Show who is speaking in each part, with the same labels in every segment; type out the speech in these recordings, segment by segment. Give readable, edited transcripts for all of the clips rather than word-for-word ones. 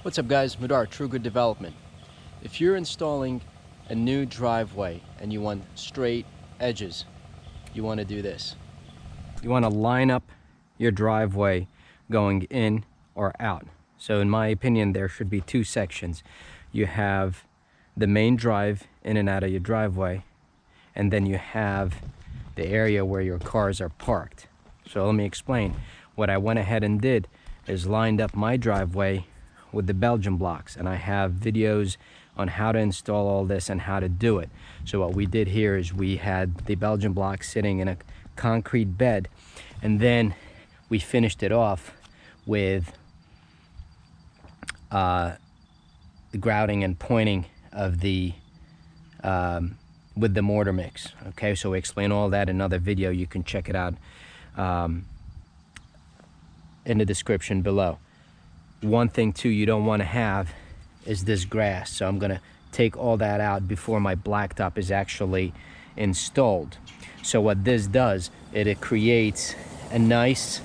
Speaker 1: What's up guys, Madar, True Good Development. If you're installing a new driveway and you want straight edges, you want to do this. You want to line up your driveway going in or out. So in my opinion, there should be two sections. You have the main drive in and out of your driveway, and then you have the area where your cars are parked. So let me explain. What I went ahead and did is lined up my driveway with the Belgian blocks, and I have videos on how to install all this and how to do it. So what we did here is we had the Belgian block sitting in a concrete bed, and then we finished it off with the grouting and pointing of the with the mortar mix. Okay, so we explain all that in another video. You can check it out in the description below. One thing too you don't want to have is this grass, so I'm gonna take all that out before my blacktop is actually installed. So what this does, it creates a nice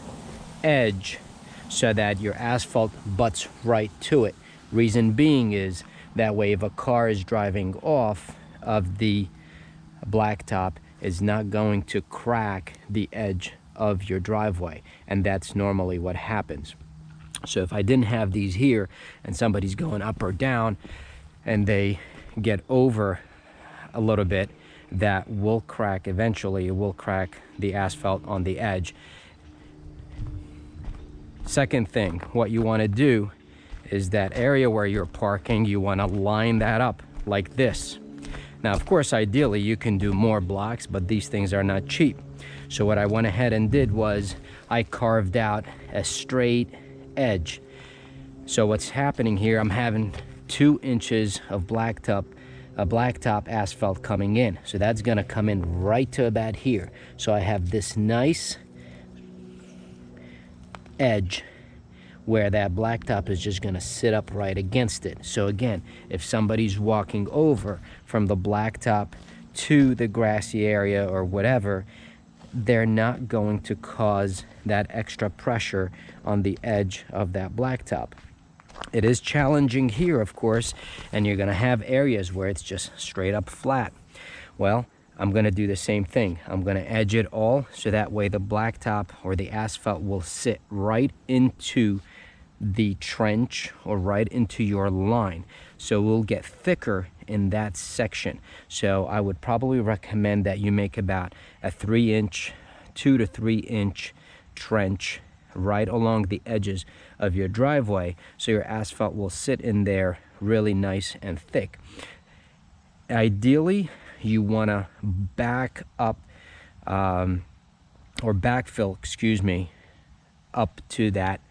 Speaker 1: edge so that your asphalt butts right to it. Reason being is that way if a car is driving off of the blacktop, it's not going to crack the edge of your driveway, and that's normally what happens. So if I didn't have these here and somebody's going up or down and they get over a little bit, that will crack eventually. It will crack the asphalt on the edge. Second thing, what you want to do is that area where you're parking, you want to line that up like this. Now, of course, ideally you can do more blocks, but these things are not cheap. So what I went ahead and did was I carved out a straight edge. So what's happening here, I'm having 2 inches of blacktop asphalt coming in. So that's gonna come in right to about here. So I have this nice edge where that blacktop is just gonna sit up right against it. So again, if somebody's walking over from the blacktop to the grassy area or whatever, they're not going to cause that extra pressure on the edge of that blacktop. It is challenging here, of course, and you're gonna have areas where it's just straight up flat. Well, I'm gonna do the same thing. I'm gonna edge it all so that way the blacktop or the asphalt will sit right into the trench or right into your line. So we'll get thicker in that section. So I would probably recommend that you make about a 3-inch, 2 to 3 inch trench right along the edges of your driveway, so your asphalt will sit in there really nice and thick. Ideally, you want to back up or backfill, excuse me, up to that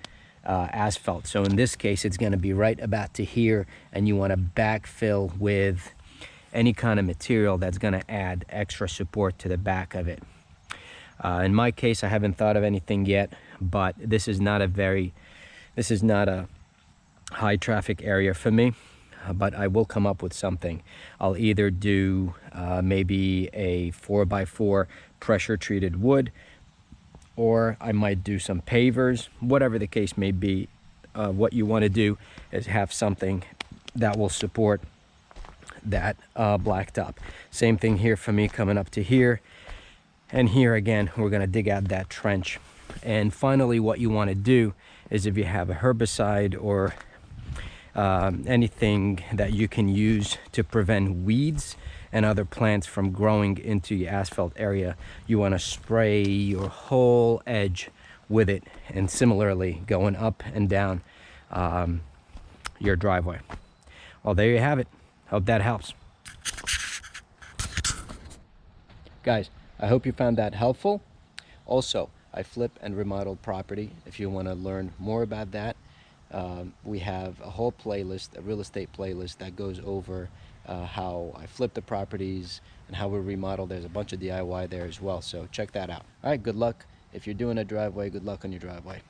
Speaker 1: asphalt. So in this case, it's going to be right about to here, and you want to backfill with any kind of material that's going to add extra support to the back of it. In my case, I haven't thought of anything yet, but this is not a high traffic area for me, but I will come up with something. I'll either do maybe a 4x4 pressure treated wood, or I might do some pavers. Whatever the case may be, what you want to do is have something that will support that blacktop. Same thing here for me coming up to here. And here again, we're going to dig out that trench. And finally, what you want to do is, if you have a herbicide or anything that you can use to prevent weeds and other plants from growing into your asphalt area, you want to spray your whole edge with it, and similarly going up and down your driveway. Well, there you have it. Hope that helps. Guys, I hope you found that helpful. Also, I flip and remodel property. If you want to learn more about that, we have a whole playlist, a real estate playlist that goes over how I flip the properties and how we remodel. There's a bunch of DIY there as well, so check that out. All right, good luck. If you're doing a driveway, good luck on your driveway.